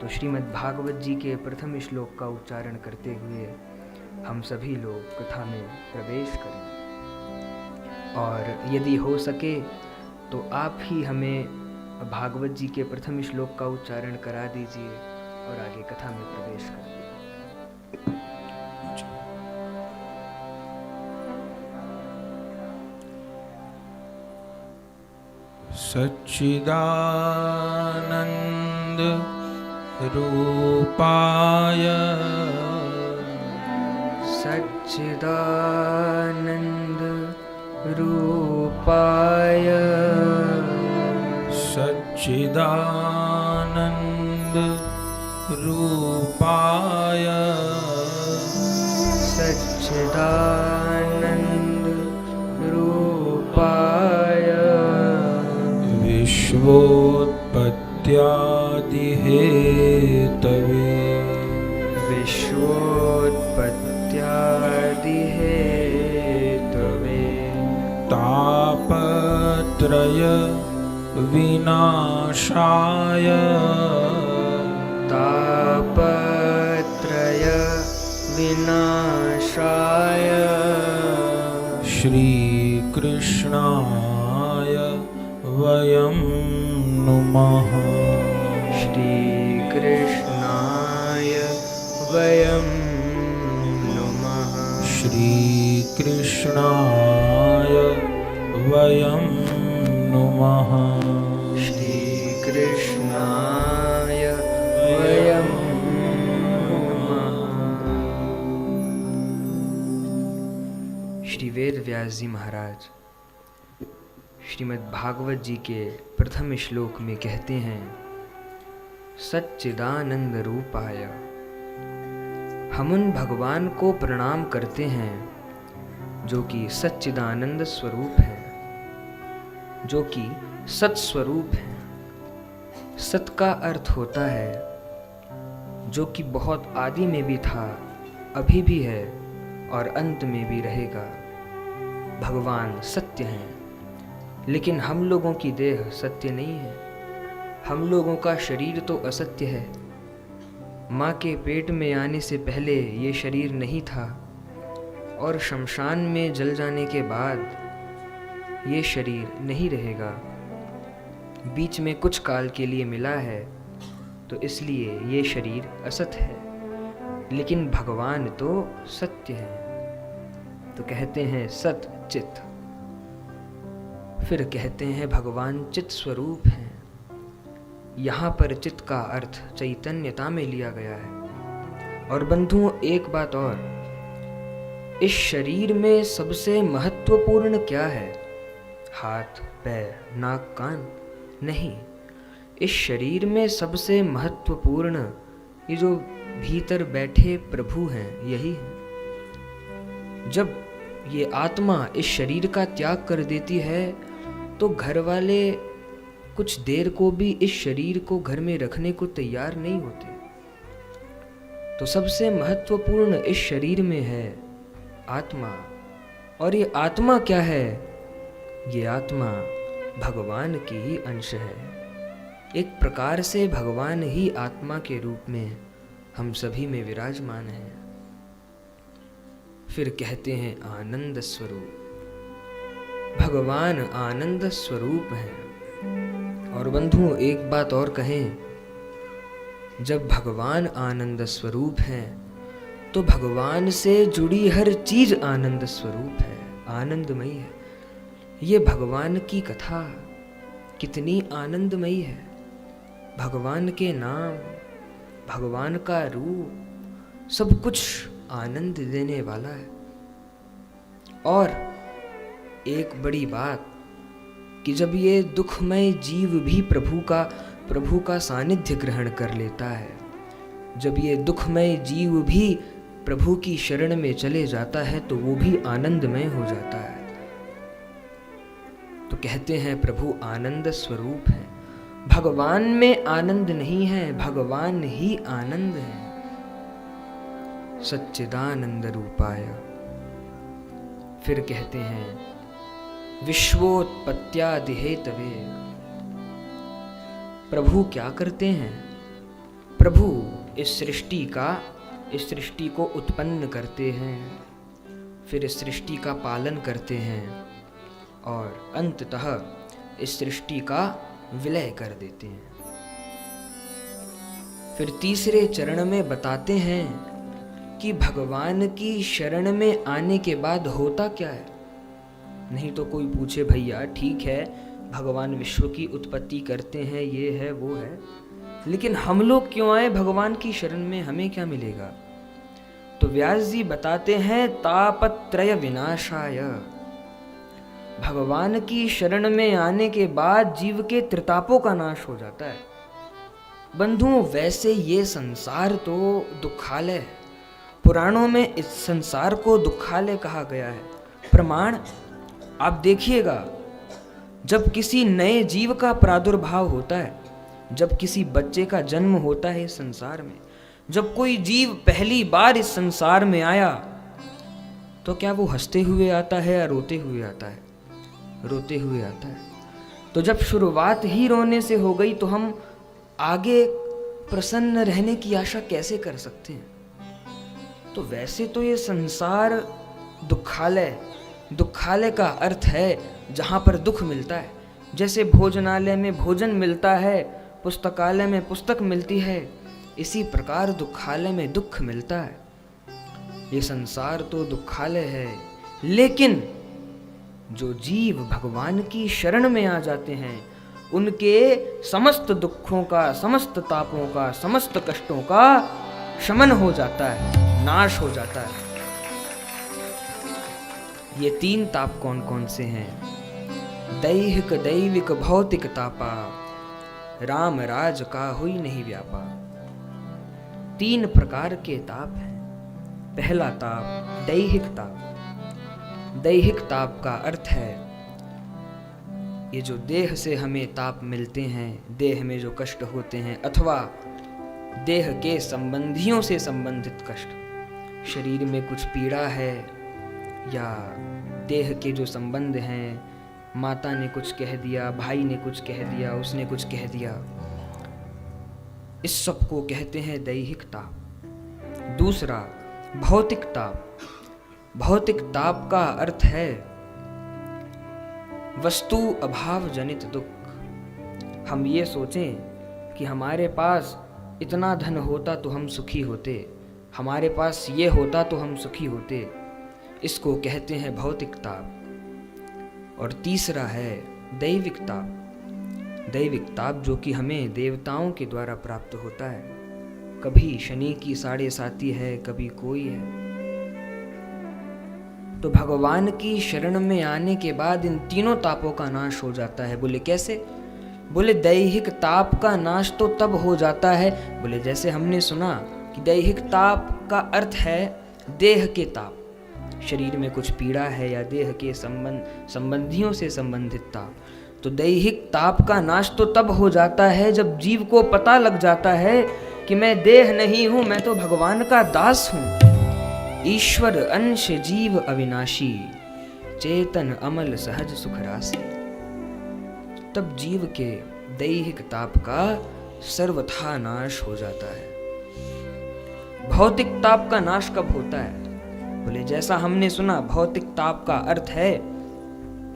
तो श्रीमद् भागवत जी के प्रथम श्लोक का उच्चारण करते हुए हम सभी लोग कथा में प्रवेश करें। और यदि हो सके तो आप ही हमें भागवत जी के प्रथम श्लोक का उच्चारण करा दीजिए और आगे कथा में प्रवेश करें। सच्चिदानंद रूपाय सच्चिदानंद रूपाय सच्चिदानंद रूपाय सच्चिदानंद रूपाय विश्वोत्पत्त्यादिहेतवे विश्वोत्पत्त्यादिहेतवे तापत्रय विनाशाय तापत्रय विनाशाय श्रीकृष्णाय वयं नुमः श्रीकृष्णाय वयं नुमः श्रीकृष्णाय वयं नुमः श्रीकृष्णाय वयं नुमः। श्री वेद व्यास जी महाराज श्रीमद् भागवत जी के प्रथम श्लोक में कहते हैं, सच्चिदानंद रूपाय। हम उन भगवान को प्रणाम करते हैं जो कि सच्चिदानंद स्वरूप है, जो कि सत्स्वरूप है। सत का अर्थ होता है जो कि बहुत आदि में भी था, अभी भी है और अंत में भी रहेगा। भगवान सत्य हैं, लेकिन हम लोगों की देह सत्य नहीं है। हम लोगों का शरीर तो असत्य है। माँ के पेट में आने से पहले ये शरीर नहीं था और शमशान में जल जाने के बाद ये शरीर नहीं रहेगा। बीच में कुछ काल के लिए मिला है, तो इसलिए ये शरीर असत है, लेकिन भगवान तो सत्य है। तो कहते हैं सत चित। फिर कहते हैं भगवान चित स्वरूप हैं। यहाँ पर चित का अर्थ चैतन्यता में लिया गया है। और बंधुओं, एक बात और, इस शरीर में सबसे महत्वपूर्ण क्या है? हाथ, पैर, नाक, कान? नहीं, इस शरीर में सबसे महत्वपूर्ण ये जो भीतर बैठे प्रभु हैं, यही है। जब ये आत्मा इस शरीर का त्याग कर देती है तो घर वाले कुछ देर को भी इस शरीर को घर में रखने को तैयार नहीं होते। तो सबसे महत्वपूर्ण इस शरीर में है आत्मा। और ये आत्मा क्या है? ये आत्मा भगवान की ही अंश है। एक प्रकार से भगवान ही आत्मा के रूप में हम सभी में विराजमान है। फिर कहते हैं आनंद स्वरूप। भगवान आनंद स्वरूप हैं। और बंधुओं, एक बात और कहें, जब भगवान आनंद स्वरूप हैं तो भगवान से जुड़ी हर चीज आनंद स्वरूप है, आनंदमयी है। ये भगवान की कथा कितनी आनंदमयी है। भगवान के नाम, भगवान का रूप, सब कुछ आनंद देने वाला है। और एक बड़ी बात कि जब ये दुखमय जीव भी प्रभु का सानिध्य ग्रहण कर लेता है, जब ये दुखमय जीव भी प्रभु की शरण में चले जाता है, तो वो भी आनंदमय हो जाता है। तो कहते हैं प्रभु आनंद स्वरूप है। भगवान में आनंद नहीं है, भगवान ही आनंद है। सच्चिदानंद रूपाय। फिर कहते हैं विश्वोत्पत्त्यादिहेतवे। प्रभु क्या करते हैं? प्रभु इस सृष्टि को उत्पन्न करते हैं, फिर इस सृष्टि का पालन करते हैं और अंततः इस सृष्टि का विलय कर देते हैं। फिर तीसरे चरण में बताते हैं कि भगवान की शरण में आने के बाद होता क्या है। नहीं तो कोई पूछे भैया ठीक है भगवान विश्व की उत्पत्ति करते हैं, ये है वो है, लेकिन हम लोग क्यों आए भगवान की शरण में, हमें क्या मिलेगा। तो व्यास जी बताते हैं तापत्रय विनाशाय। भगवान की शरण में आने के बाद जीव के त्रितापों का नाश हो जाता है। बंधुओं वैसे ये संसार तो दुखालय है, पुराणों में इस संसार को दुखालय कहा गया है। प्रमाण आप देखिएगा, जब किसी नए जीव का प्रादुर्भाव होता है, जब किसी बच्चे का जन्म होता है इस संसार में, जब कोई जीव पहली बार इस संसार में आया, तो क्या वो हंसते हुए आता है या रोते हुए आता है? रोते हुए आता है। तो जब शुरुआत ही रोने से हो गई तो हम आगे प्रसन्न रहने की आशा कैसे कर सकते हैं। तो वैसे तो ये संसार दुखालय का अर्थ है जहाँ पर दुख मिलता है। जैसे भोजनालय में भोजन मिलता है, पुस्तकालय में पुस्तक मिलती है, इसी प्रकार दुखालय में दुख मिलता है। ये संसार तो दुखालय है, लेकिन जो जीव भगवान की शरण में आ जाते हैं उनके समस्त दुखों का, समस्त तापों का, समस्त कष्टों का शमन हो जाता है, नाश हो जाता है। ये 3 ताप कौन कौन से हैं? दैहिक दैविक भौतिक तापा, राम राज का हुई नहीं व्यापा। 3 प्रकार के ताप हैं। पहला ताप दैहिक ताप। दैहिक ताप का अर्थ है ये जो देह से हमें ताप मिलते हैं, देह में जो कष्ट होते हैं, अथवा देह के संबंधियों से संबंधित कष्ट, शरीर में कुछ पीड़ा है या देह के जो संबंध हैं, माता ने कुछ कह दिया, भाई ने कुछ कह दिया, उसने कुछ कह दिया, इस सब को कहते हैं दैहिक ताप। दूसरा भौतिक ताप। भौतिक ताप का अर्थ है वस्तु अभाव जनित दुख। हम ये सोचें कि हमारे पास इतना धन होता तो हम सुखी होते, हमारे पास ये होता तो हम सुखी होते, इसको कहते हैं भौतिक ताप। और तीसरा है दैविक ताप। दैविक ताप जो कि हमें देवताओं के द्वारा प्राप्त होता है। कभी शनि की 7.5 है, कभी कोई है। तो भगवान की शरण में आने के बाद इन तीनों तापों का नाश हो जाता है। बोले कैसे? बोले दैहिक ताप का नाश तो तब हो जाता है, बोले जैसे हमने सुना कि दैहिक ताप का अर्थ है देह के ताप, शरीर में कुछ पीड़ा है या देह के संबंधियों से संबंधित ताप। तो दैहिक ताप का नाश तो तब हो जाता है जब जीव को पता लग जाता है कि मैं देह नहीं हूं, मैं तो भगवान का दास हूं। ईश्वर अंश जीव अविनाशी, चेतन अमल सहज सुख राशि। तब जीव के दैहिक ताप का सर्वथा नाश हो जाता है। भौतिक ताप का नाश कब होता है? बोले जैसा हमने सुना, भौतिक ताप का अर्थ है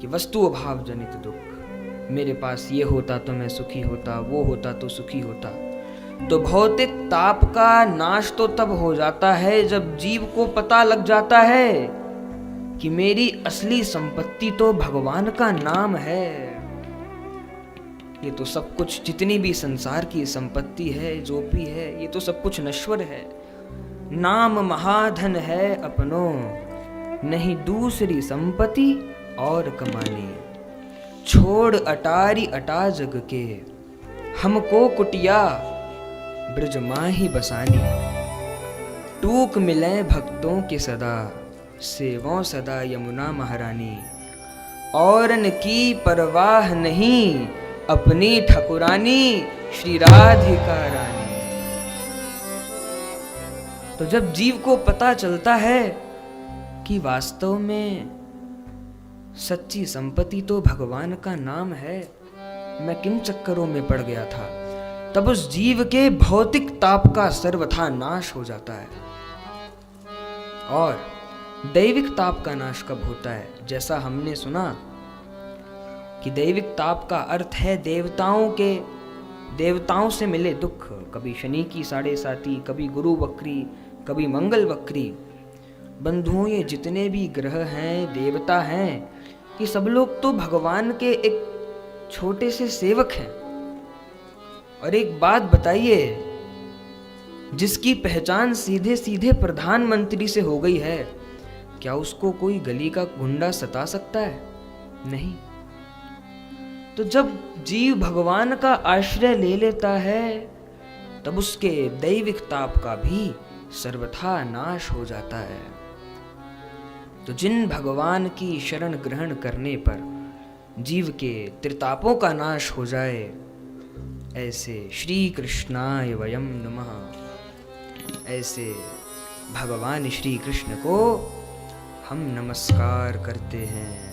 कि वस्तु अभाव जनित दुख। मेरे पास ये होता तो मैं सुखी होता, वो होता तो सुखी होता। तो भौतिक ताप का नाश तो तब हो जाता है जब जीव को पता लग जाता है कि मेरी असली संपत्ति तो भगवान का नाम है। ये तो सब कुछ, जितनी भी संसार की संपत्ति है, जो भी है, ये तो सब कुछ नश्वर है। नाम महाधन है अपनों, नहीं दूसरी संपत्ति और कमानी। छोड़ अटारी अटा जग के, हमको कुटिया ब्रज माही बसानी। टूक मिले भक्तों के सदा, सेवों सदा यमुना महारानी। औरन की परवाह नहीं, अपनी ठकुरानी श्री राधिका रानी। तो जब जीव को पता चलता है कि वास्तव में सच्ची संपत्ति तो भगवान का नाम है, मैं किन चक्करों में पड़ गया था, तब उस जीव के भौतिक ताप का सर्वथा नाश हो जाता है। और दैविक ताप का नाश कब होता है? जैसा हमने सुना कि दैविक ताप का अर्थ है देवताओं से मिले दुख। कभी शनि की 7.5, कभी गुरु वक्री, कभी मंगल वक्री। बंधुओं, ये जितने भी ग्रह हैं, देवता हैं, ये सब लोग तो भगवान के एक छोटे से सेवक हैं। और एक बात बताइए, जिसकी पहचान सीधे सीधे प्रधानमंत्री से हो गई है, क्या उसको कोई गली का गुंडा सता सकता है? नहीं। तो जब जीव भगवान का आश्रय ले लेता है, तब उसके दैविक ताप का भी सर्वथा नाश हो जाता है। तो जिन भगवान की शरण ग्रहण करने पर जीव के त्रितापों का नाश हो जाए, ऐसे श्री कृष्णाय वयम नमः, ऐसे भगवान श्री कृष्ण को हम नमस्कार करते हैं।